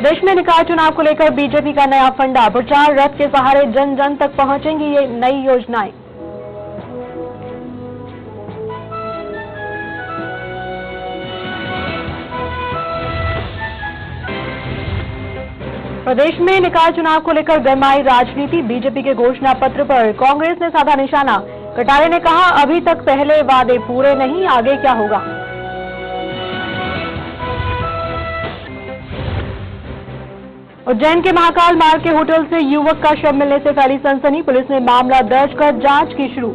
प्रदेश में निकाय चुनाव को लेकर बीजेपी का नया फंडा, प्रचार रथ के सहारे जन जन तक पहुंचेंगी ये नई योजनाएं। प्रदेश में निकाय चुनाव को लेकर गरमाई राजनीति, बीजेपी के घोषणा पत्र पर कांग्रेस ने साधा निशाना। कटारे ने कहा, अभी तक पहले वादे पूरे नहीं, आगे क्या होगा। उज्जैन के महाकाल मार्ग के होटल से युवक का शव मिलने से फैली सनसनी, पुलिस ने मामला दर्ज कर जांच की शुरू।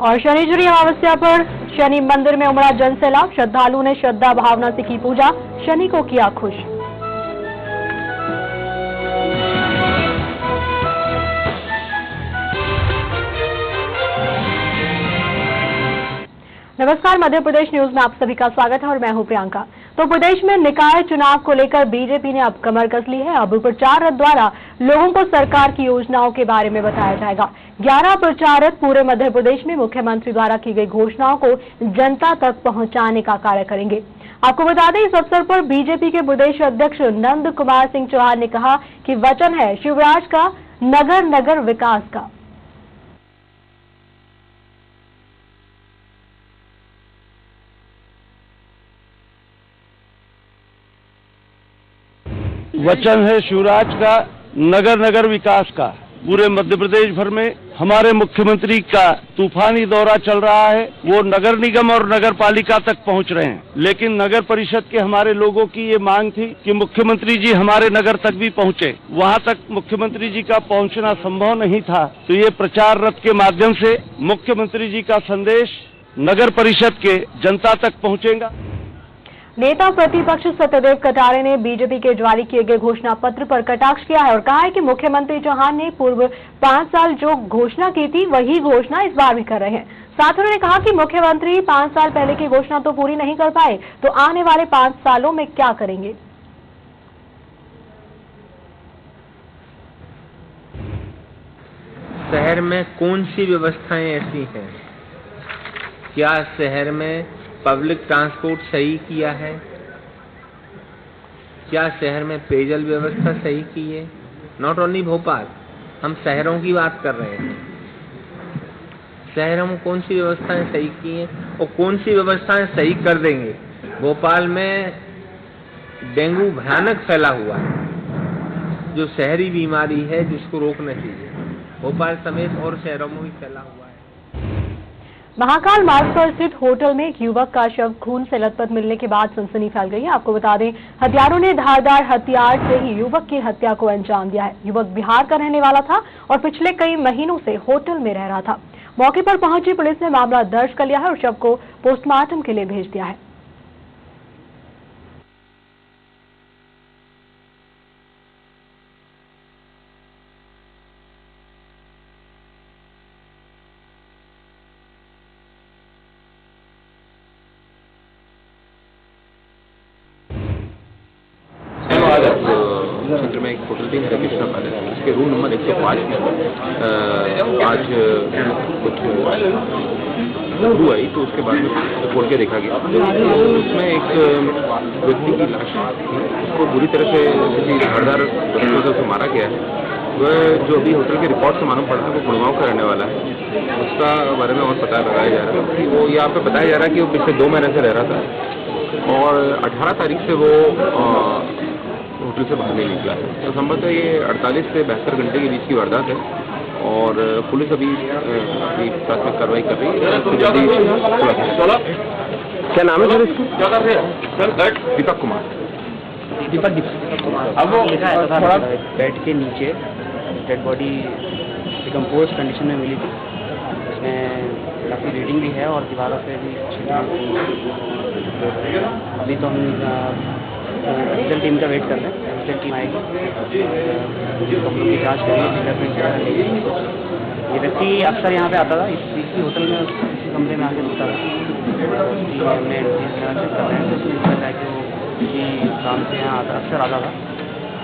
और शनिश्चरी अमावस्या पर शनि मंदिर में उमड़ा जनसैलाब, श्रद्धालुओं ने श्रद्धा भावना से की पूजा, शनि को किया खुश। नमस्कार, मध्य प्रदेश न्यूज में आप सभी का स्वागत है और मैं हूं प्रियंका। तो प्रदेश में निकाय चुनाव को लेकर बीजेपी ने अब कमर कस ली है। अब प्रचार रथ द्वारा लोगों को सरकार की योजनाओं के बारे में बताया जाएगा। 11 प्रचार रथ पूरे मध्य प्रदेश में मुख्यमंत्री द्वारा की गई घोषणाओं को जनता तक पहुंचाने का कार्य करेंगे। आपको बता दें, इस अवसर पर बीजेपी के प्रदेश अध्यक्ष नंद कुमार सिंह चौहान ने कहा कि वचन है शिवराज का नगर नगर विकास का। वचन है शिवराज का नगर नगर विकास का। पूरे मध्य प्रदेश भर में हमारे मुख्यमंत्री का तूफानी दौरा चल रहा है। वो नगर निगम और नगर पालिका तक पहुंच रहे हैं, लेकिन नगर परिषद के हमारे लोगों की ये मांग थी कि मुख्यमंत्री जी हमारे नगर तक भी पहुंचे। वहां तक मुख्यमंत्री जी का पहुंचना संभव नहीं था, तो ये प्रचार रथ के माध्यम से मुख्यमंत्री जी का संदेश नगर परिषद के जनता तक पहुंचेगा। नेता प्रतिपक्ष सत्यदेव कटारे ने बीजेपी के जारी किए गए घोषणा पत्र पर कटाक्ष किया है और कहा है कि मुख्यमंत्री चौहान ने पूर्व 5 साल जो घोषणा की थी वही घोषणा इस बार भी कर रहे हैं। साथ उन्होंने कहा कि मुख्यमंत्री 5 साल पहले की घोषणा तो पूरी नहीं कर पाए, तो आने वाले 5 सालों में क्या करेंगे। शहर में कौन सी व्यवस्थाएं ऐसी हैं? क्या शहर में पब्लिक ट्रांसपोर्ट सही किया है? क्या शहर में पेयजल व्यवस्था सही की है? नॉट ओनली भोपाल, हम शहरों की बात कर रहे हैं। शहरों में कौन सी व्यवस्थाएं सही की हैं और कौन सी व्यवस्थाएं सही कर देंगे? भोपाल में डेंगू भयानक फैला हुआ है, जो शहरी बीमारी है जिसको रोकना चाहिए। भोपाल समेत और शहरों में भी फैला हुआ है। महाकाल मार्ग पर स्थित होटल में एक युवक का शव खून से लथपथ मिलने के बाद सनसनी फैल गई है। आपको बता दें, हत्यारों ने धारदार हथियार से ही युवक की हत्या को अंजाम दिया है। युवक बिहार का रहने वाला था और पिछले कई महीनों से होटल में रह रहा था। मौके पर पहुंची पुलिस ने मामला दर्ज कर लिया है और शव को पोस्टमार्टम के लिए भेज दिया है। क्षेत्र में एक होटल थी कृष्णा पैलेस, इसके रूम नंबर 105 में आज कुछ हुआ आई, तो उसके बाद में खोल के देखा गया तो उसमें एक व्यक्ति की लाश थी। उसको बुरी तरह से किसी धारदार वस्तु से उसे मारा गया है। वह जो अभी होटल के रिकॉर्ड से मालूम पड़ता है वो गुड़गांव का रहने वाला है। उसका बारे में और पता लगाया जा रहा है कि वो यहाँ पे बताया जा रहा है कि वो पिछले 2 महीने से रह रहा था और 18 तारीख से वो होटल से बाहर नहीं निकला है। तो संभवतः ये 48 से 72 घंटे के बीच की वारदात है और पुलिस अभी प्राथमिक कार्रवाई कर रही है। क्या नाम है सर इसका? दीपक कुमार। अब वो लिखा है थोड़ा बेड के नीचे डेड बॉडी डिकम्पोज कंडीशन में मिली थी। उसमें काफ़ी रीडिंग भी है और दीवारों पे भी अभी तो हम मेडिकल टीम का वेट कर रहे हैं। मेडिकल टीम आएगी, हम लोग की जाँच करेंगे, फिंगरप्रिंट। ये व्यक्ति अक्सर यहाँ पे आता था, इसी होटल में इसी कमरे में आके रुकता था। हमने चेक कर रहे हैं कि वो किसी काम से यहाँ अक्सर आता था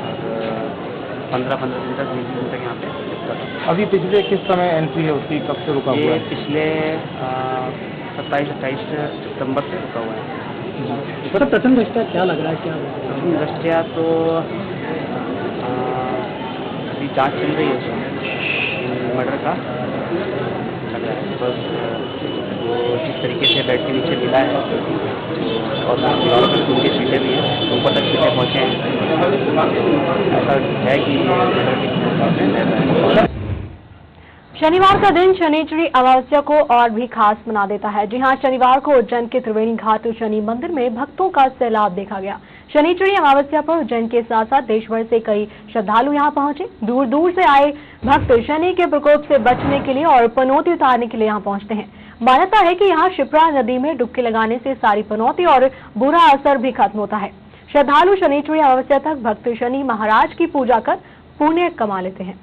और 15 दिन तक 20 दिन तक यहाँ पे रुकता था। अभी पिछले किस समय एंट्री है उसकी, कब से रुका हुआ ये है? पिछले 27-28 सितंबर से रुका हुआ है। सर प्रथम दृष्टया क्या लग रहा है, क्या प्रथम दृष्टया तो अभी जांच चल रही है उसमें मर्डर का लग रहा है। बस वो जिस तरीके से बेड के नीचे मिला है और दीवारों पर उनकी सीटें भी हैं, ऊपर तक सीटें पहुँचे हैं, ऐसा है कि मर्डर की। शनिवार का दिन शनिचरी अमावस्या को और भी खास बना देता है। जी हां, शनिवार को उज्जैन के त्रिवेणी घाट शनि मंदिर में भक्तों का सैलाब देखा गया। शनिचरी अमावस्या पर उज्जैन के साथ साथ देश भर से कई श्रद्धालु यहां पहुंचे। दूर दूर से आए भक्त शनि के प्रकोप से बचने के लिए और पनौती उतारने के लिए यहां पहुंचते हैं। मान्यता है कि यहां शिप्रा नदी में डुबकी लगाने से सारी पनौती और बुरा असर भी खत्म होता है। श्रद्धालु शनिचरी अमावस्या तक भक्त शनि महाराज की पूजा कर पुण्य कमा लेते हैं।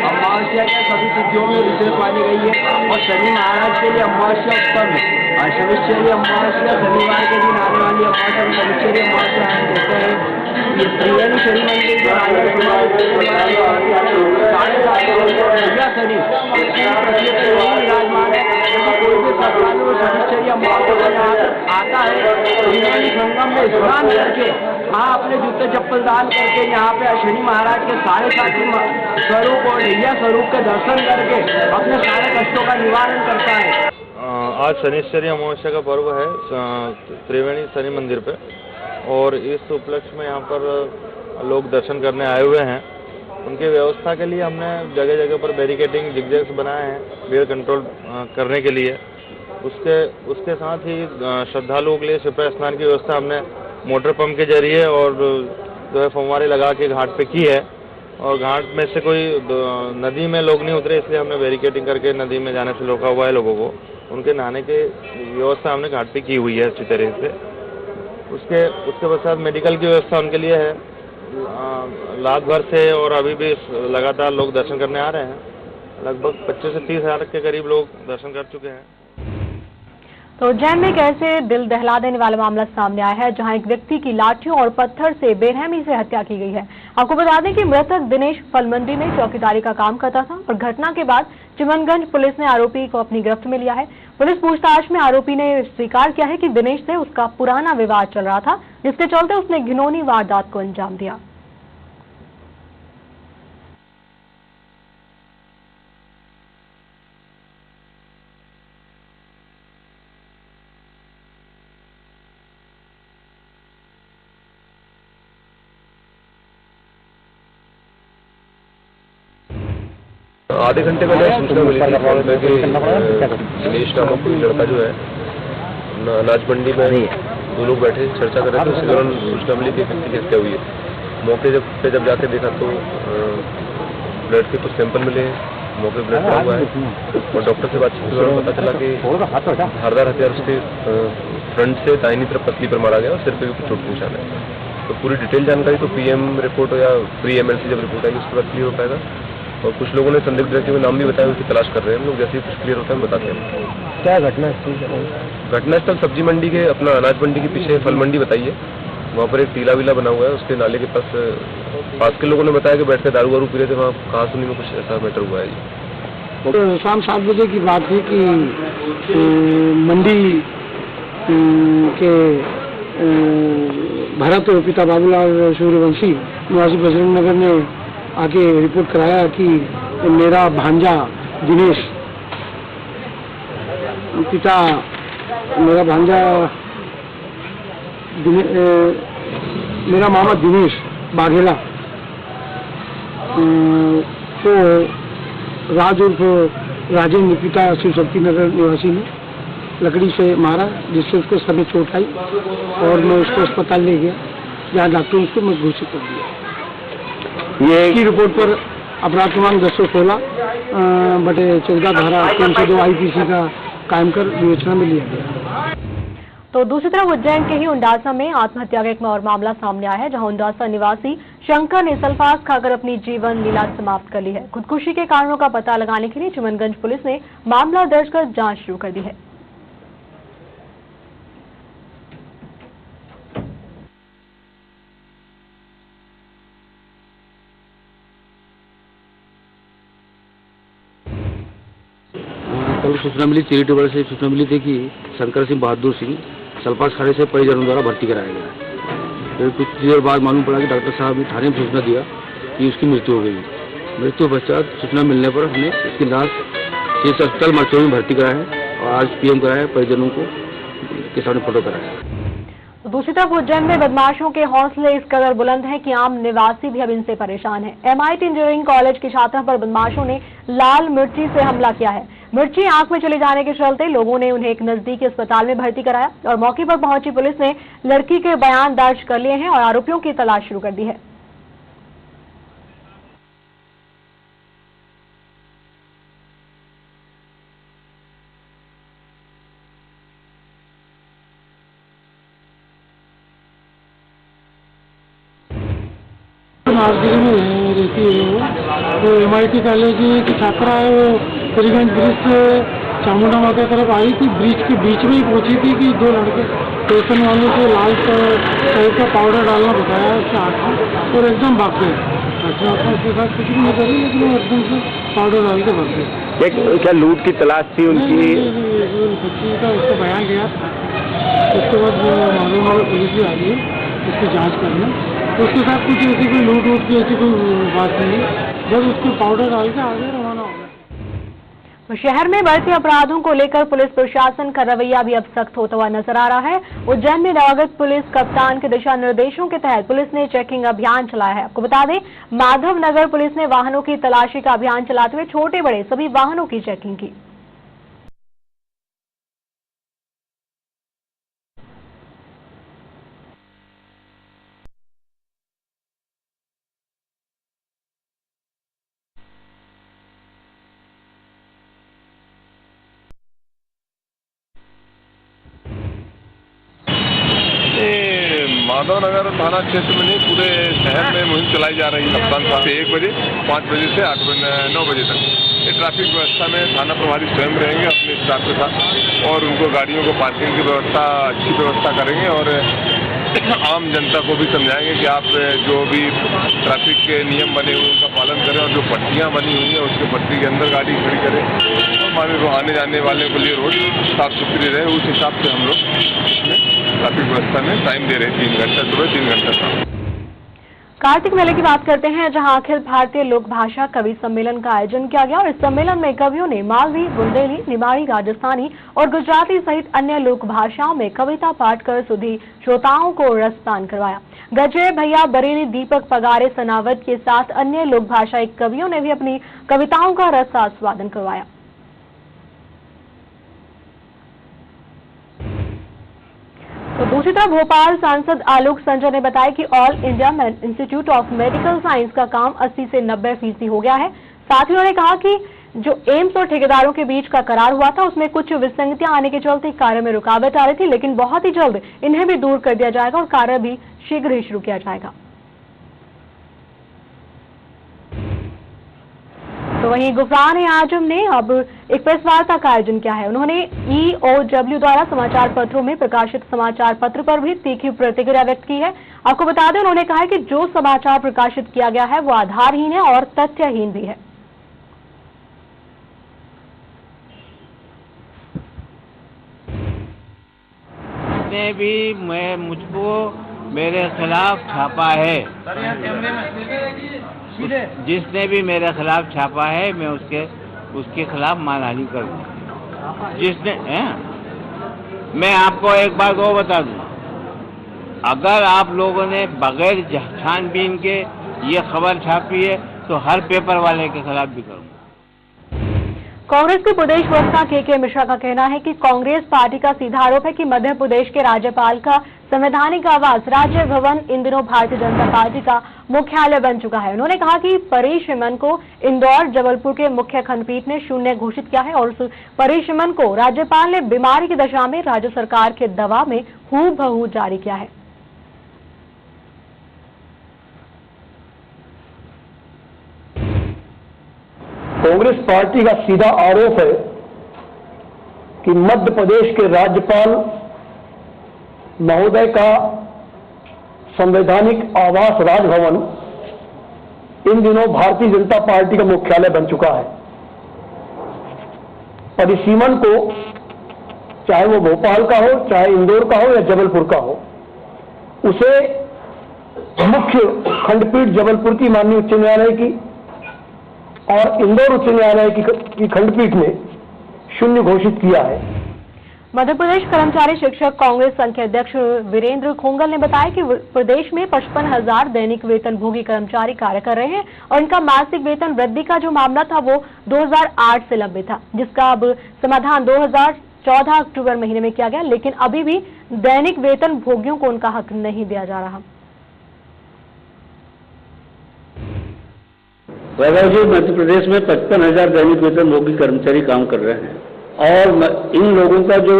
अमावस्या के सभी तिथियों में विशेष मानी गई है और शनि महाराज के लिए अमावस्या उत्तम है। और शनिश्चरी अमावस्या शनिवार के दिन आने वाली अमावस्या को शनिश्चरी अमावस्या हम कहते हैं। ये त्रिवेणी शनि मंदिर जो राजा शनि विराजमान है। कोई भी श्रद्धालु शनिश्चरी अमावस्या आता है त्रिवेणी संगम में स्नान करके वहाँ अपने जूते चप्पल दान करके यहाँ पे शनि महाराज के 7.5 स्वरूप और ढैया स्वरूप के दर्शन करके अपने सारे कष्टों का निवारण करता है। आज शनिश्चरी अमावस्या का पर्व है त्रिवेणी शनि मंदिर पे, और इस उपलक्ष्य में यहाँ पर लोग दर्शन करने आए हुए हैं। उनकी व्यवस्था के लिए हमने जगह जगह पर बैरिकेडिंग जिगजैग्स बनाए हैं भीड़ कंट्रोल करने के लिए। उसके साथ ही श्रद्धालुओं के लिए शिप्रा स्नान की व्यवस्था हमने मोटर पंप के जरिए और जो है फव्वारे लगा के घाट पे की है। और घाट में से कोई नदी में लोग नहीं उतरे, इसलिए हमने बैरिकेडिंग करके नदी में जाने से रोका हुआ है लोगों को। उनके नहाने की व्यवस्था हमने घाट पे की हुई है अच्छी तरह से। उसके पश्चात मेडिकल की व्यवस्था उनके लिए है। रात भर से और अभी भी लगातार लोग दर्शन करने आ रहे हैं। लगभग 25 से 30 हज़ार के करीब लोग दर्शन कर चुके हैं। तो उज्जैन में एक ऐसे दिल दहला देने वाला मामला सामने आया है जहां एक व्यक्ति की लाठियों और पत्थर से बेरहमी से हत्या की गई है। आपको बता दें कि मृतक दिनेश फल मंडी में चौकीदारी का काम करता था और घटना के बाद चिमनगंज पुलिस ने आरोपी को अपनी गिरफ्त में लिया है। पुलिस पूछताछ में आरोपी ने स्वीकार किया है कि दिनेश से उसका पुराना विवाद चल रहा था, जिसके चलते उसने घिनौनी वारदात को अंजाम दिया। आधे घंटे पहले सूचना मिली थी फोन पे कि दिनेश नामक कोई लड़का जो है अनाज मंडी में दो लोग बैठे चर्चा कर रहे थे। उसी दौरान सूचना मिली कि व्यक्ति की हत्या हुई है। मौके जब जाके देखा तो ब्लड के कुछ सैंपल मिले, मौके पर ब्लड पड़ा हुआ है। और डॉक्टर से बातचीत के दौरान पता चला कि धारदार हथियार उसके फ्रंट से दाहिनी तरफ पतली पर मारा गया और सिर पे भी चोट निशान है। तो पूरी डिटेल जानकारी तो पीएम रिपोर्ट या प्री एमएलसी जब रिपोर्ट आएगी उसके बाद क्लियर हो पाएगा। और कुछ लोगों ने संदिग्ध व्यक्ति के नाम भी बताया, उसकी तलाश कर रहे हैं हम लोग। जैसे ही कुछ क्लियर होता है हम बताते हैं। क्या घटनास्थल सब्जी मंडी के अपना अनाज मंडी के पीछे फल मंडी बताइए, वहाँ पर एक टीला वीला बना हुआ है, उसके नाले के पास के लोगों ने बताया कि बैठ कर दारू वारू पी रहे थे। वहाँ कहा सुनी में कुछ ऐसा मैटर हुआ है जी। तो शाम 7 बजे की बात है कि मंडी के भरत पिता बाबूलाल सूर्यवंशी निवासी बजरंग नगर ने आके रिपोर्ट कराया कि मेरा भांजा दिनेश, मेरा मामा दिनेश बाघेला तो राज उर्फ राजेंद्र पिता शिव शक्ति नगर निवासी ने लकड़ी से मारा, जिससे उसको सर में चोट आई और मैं उसको अस्पताल ले गया, जहाँ डॉक्टर उसको मैं घोषित कर दिया। ये की रिपोर्ट पर अपराध क्रमांक 1016 बटे 14 धारा 302 IPC का कायम कर विवेचना में लिया गया। तो दूसरी तरफ उज्जैन के ही उंडासा में आत्महत्या का एक और मामला सामने आया है, जहां उंडासा निवासी शंकर ने सल्फास खाकर अपनी जीवन लीला समाप्त कर ली है। खुदकुशी के कारणों का पता लगाने के लिए चिमनगंज पुलिस ने मामला दर्ज कर जांच शुरू कर दी है। कल सूचना मिली, चैरिटेबल से सूचना मिली थी कि शंकर सिंह बहादुर सिंह सल्फास खाने से परिजनों द्वारा भर्ती कराया गया है। फिर कुछ देर बाद मालूम पड़ा कि डॉक्टर साहब ने थाने में सूचना दिया कि उसकी मृत्यु हो गई। मृत्यु पश्चात सूचना मिलने पर हमने उसकी लाश शीर्ष अस्पताल मरचौरी में भर्ती कराया है और आज पीएम कराया है, परिजनों को के सामने फोटो कराया है। दूसरी तरफ उज्जैन में बदमाशों के हौसले इस कदर बुलंद हैं कि आम निवासी भी अब इनसे परेशान है। MIT इंजीनियरिंग कॉलेज की छात्रा पर बदमाशों ने लाल मिर्ची से हमला किया है। मिर्ची आंख में चले जाने के चलते लोगों ने उन्हें एक नजदीकी अस्पताल में भर्ती कराया और मौके पर पहुंची पुलिस ने लड़की के बयान दर्ज कर लिए हैं और आरोपियों की तलाश शुरू कर दी है। नागदिरी में रहती है वो, तो MIT कॉलेज की छात्रा है। वो करीबन ब्रिज से चामुंडा माता तरफ आई थी, ब्रिज के बीच में ही पहुंची थी कि दो लड़के स्टेशन वालों से लाल टाइप का पाउडर डालना बताया उसके हाथ में और एकदम भाग गए। अच्छा उसके साथ कुछ भी नहीं करी, लेकिन वो एकदम से पाउडर डाल के भाग गए। क्या लूट की तलाश थी उनकी? बच्ची का उसका बयान लिया, उसके बाद मालूम है पुलिस भी आ गई है उसकी जाँच करना। उसके साथ कुछ ऐसी कोई लूट वूट की ऐसी कोई बात नहीं है, बस उसको पाउडर डाल के आगे रवाना हो गया। शहर में बढ़ते अपराधों को लेकर पुलिस प्रशासन का रवैया भी अब सख्त होता हुआ नजर आ रहा है। उज्जैन में नवागत पुलिस कप्तान के दिशा निर्देशों के तहत पुलिस ने चेकिंग अभियान चलाया है। आपको बता दें, माधव नगर पुलिस ने वाहनों की तलाशी का अभियान चलाते हुए छोटे बड़े सभी वाहनों की चेकिंग की। माधव नगर थाना क्षेत्र में नहीं, पूरे शहर में मुहिम चलाई जा रही है। कप्तान साहब से 1 बजे, 5 बजे से 9 बजे तक ये ट्रैफिक व्यवस्था में थाना प्रभारी स्वयं रहेंगे अपने स्टाफ के साथ और उनको गाड़ियों को पार्किंग की व्यवस्था अच्छी व्यवस्था करेंगे और आम जनता को भी समझाएंगे कि आप जो भी ट्रैफिक के नियम बने हुए उनका पालन करें और जो पट्टियाँ बनी हुई हैं उसके पट्टी के अंदर गाड़ी खड़ी करें और माने आने जाने वाले के लिए रोड साफ सुथरी रहे। उस हिसाब से हम लोग इसमें ट्रैफिक व्यवस्था में टाइम दे रहे हैं, 3 घंटा सुबह 3 घंटा शाम। कार्तिक मेले की बात करते हैं, जहां अखिल भारतीय लोक भाषा कवि सम्मेलन का आयोजन किया गया और इस सम्मेलन में कवियों ने मालवी, बुंदेली, निमाड़ी, राजस्थानी और गुजराती सहित अन्य लोक भाषाओं में कविता पाठ कर सुधी श्रोताओं को रसपान करवाया। गजरे भैया, बरेली, दीपक पगारे, सनावत के साथ अन्य लोक भाषाई कवियों ने भी अपनी कविताओं का रस आस्वादन करवाया। तो दूसरी तरफ भोपाल सांसद आलोक संजय ने बताया कि all India institute of medical science का काम 80 से 90% हो गया है। साथ ही उन्होंने कहा कि जो एम्स और ठेकेदारों के बीच का करार हुआ था उसमें कुछ विसंगतियां आने के चलते कार्य में रुकावट आ रही थी, लेकिन बहुत ही जल्द इन्हें भी दूर कर दिया जाएगा और कार्य भी शीघ्र ही शुरू किया जाएगा। तो वहीं गुफरान आजम ने अब एक प्रेस वार्ता का आयोजन किया है। उन्होंने EOW द्वारा समाचार पत्रों में प्रकाशित समाचार पत्र पर भी तीखी प्रतिक्रिया व्यक्त की है। आपको बता दें, उन्होंने कहा है कि जो समाचार प्रकाशित किया गया है वो आधारहीन है और तथ्यहीन भी है। जिसने भी मुझको मेरे खिलाफ छापा है, जिसने भी मेरे खिलाफ छापा है मैं उसके खिलाफ मानहानि करूँगा। जिसने मैं आपको एक बात और बता दूं, अगर आप लोगों ने बगैर छानबीन के ये खबर छापी है तो हर पेपर वाले के खिलाफ भी करूँगा। कांग्रेस के प्रदेश प्रवक्ता KK मिश्रा का कहना है कि कांग्रेस पार्टी का सीधा आरोप है कि मध्य प्रदेश के राज्यपाल का संवैधानिक आवास राज्य भवन इन दिनों भारतीय जनता पार्टी का मुख्यालय बन चुका है। उन्होंने कहा कि परिश्रमण को इंदौर जबलपुर के मुख्य खंडपीठ ने शून्य घोषित किया है और उस परिश्रमण को राज्यपाल ने बीमारी की दशा में राज्य सरकार के दबाव में हूबहू जारी किया है। कांग्रेस पार्टी का सीधा आरोप है कि मध्य प्रदेश के राज्यपाल महोदय का संवैधानिक आवास राजभवन इन दिनों भारतीय जनता पार्टी का मुख्यालय बन चुका है। परिसीमन को चाहे वो भोपाल का हो, चाहे इंदौर का हो या जबलपुर का हो, उसे मुख्य खंडपीठ जबलपुर की माननीय उच्च न्यायालय की और इंदौर उच्च न्यायालय की खंडपीठ ने शून्य घोषित किया है। मध्य प्रदेश कर्मचारी शिक्षक कांग्रेस संघ के अध्यक्ष वीरेंद्र खोंगल ने बताया कि प्रदेश में 55,000 दैनिक वेतन भोगी कर्मचारी कार्य कर रहे हैं और इनका मासिक वेतन वृद्धि का जो मामला था वो 2008 से लंबित था, जिसका अब समाधान 2014 अक्टूबर महीने में किया गया, लेकिन अभी भी दैनिक वेतन भोगियों को उनका हक नहीं दिया जा रहा। वैभव जी, मध्य प्रदेश में 55,000 दैनिक वेतन भोगी कर्मचारी काम कर रहे हैं और इन लोगों का जो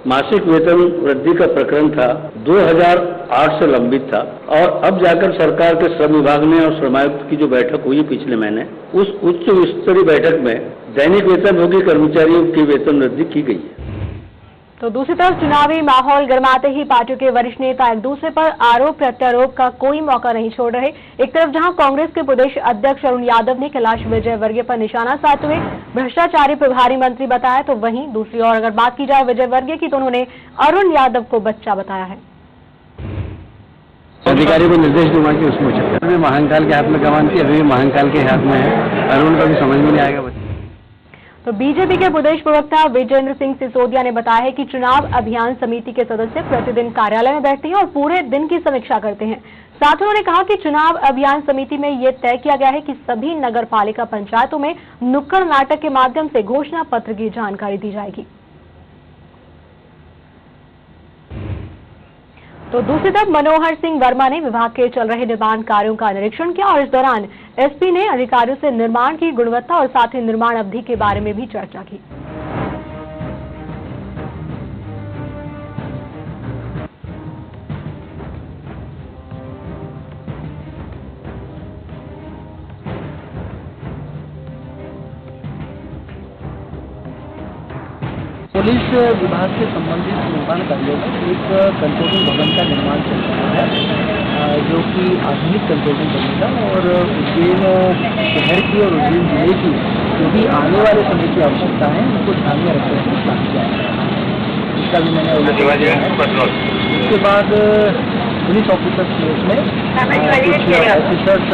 मासिक वेतन वृद्धि का प्रकरण था 2008 से लंबित था और अब जाकर सरकार के श्रम विभाग ने और श्रमायुक्त की जो बैठक हुई पिछले महीने, उस उच्च स्तरीय बैठक में दैनिक वेतन भोगी कर्मचारियों की वेतन वृद्धि की गई है। तो दूसरी तरफ चुनावी माहौल गरमाते ही पार्टियों के वरिष्ठ नेता एक दूसरे पर आरोप प्रत्यारोप का कोई मौका नहीं छोड़ रहे। एक तरफ जहां कांग्रेस के प्रदेश अध्यक्ष अरुण यादव ने कैलाश विजयवर्गीय पर निशाना साधते हुए भ्रष्टाचारी प्रभारी मंत्री बताया, तो वहीं दूसरी ओर अगर बात की जाए विजयवर्गीय की, तो उन्होंने अरुण यादव को बच्चा बताया है। अधिकारी को निर्देश दूंगा कि उसमें अभी महाकाल के हाथ में कमान थी, अभी महाकाल के हाथ में है, अरुण का भी समझ में नहीं आएगा। तो बीजेपी के प्रदेश प्रवक्ता विजेंद्र सिंह सिसोदिया ने बताया है कि चुनाव अभियान समिति के सदस्य प्रतिदिन कार्यालय में बैठते हैं और पूरे दिन की समीक्षा करते हैं। साथ ही उन्होंने कहा कि चुनाव अभियान समिति में यह तय किया गया है कि सभी नगर पालिका पंचायतों में नुक्कड़ नाटक के माध्यम से घोषणा पत्र की जानकारी दी जाएगी। तो दूसरी तरफ मनोहर सिंह वर्मा ने विभाग के चल रहे निर्माण कार्यों का निरीक्षण किया और इस दौरान एसपी ने अधिकारियों से निर्माण की गुणवत्ता और साथ ही निर्माण अवधि के बारे में भी चर्चा की। पुलिस विभाग से संबंधित निर्माण कार्यों में एक कंट्रोलिंग भवन का निर्माण चल रहा है, जो कि आधुनिक कंट्रोलिंग भवन था और उज्जैन शहर की और उज्जैन जिले की जो भी आने वाले समय की आवश्यकता है उनको ध्यान में रखते हुए काम किया है। इसका भी मैंने उल्लेख किया है। उसके बाद पुलिस ऑफिसर्स प्लेस में कुछ ऑफिसर्स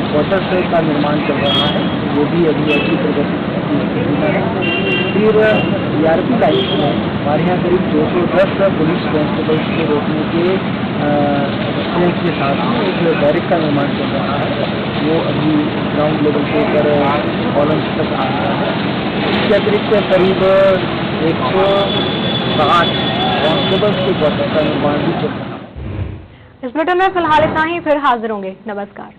क्वार्टर्स का निर्माण चल रहा है, वो भी अभी अच्छी प्रगति है। फिर ERP लाइफ में हमारे यहाँ करीब 210 पुलिस कांस्टेबल्स को रोकने के एक्सपीरियंस के साथ में एक बैरिक का निर्माण चल रहा है, वो अभी ग्राउंड लेवल के ऊपर कॉलम्स तक आ रहा है। इसके अतिरिक्त करीब 160 कांस्टेबल्स के क्वार्टर का निर्माण भी चल रहा है। इस बुलेटिन में फिलहाल इतना ही, फिर हाजिर होंगे। नमस्कार।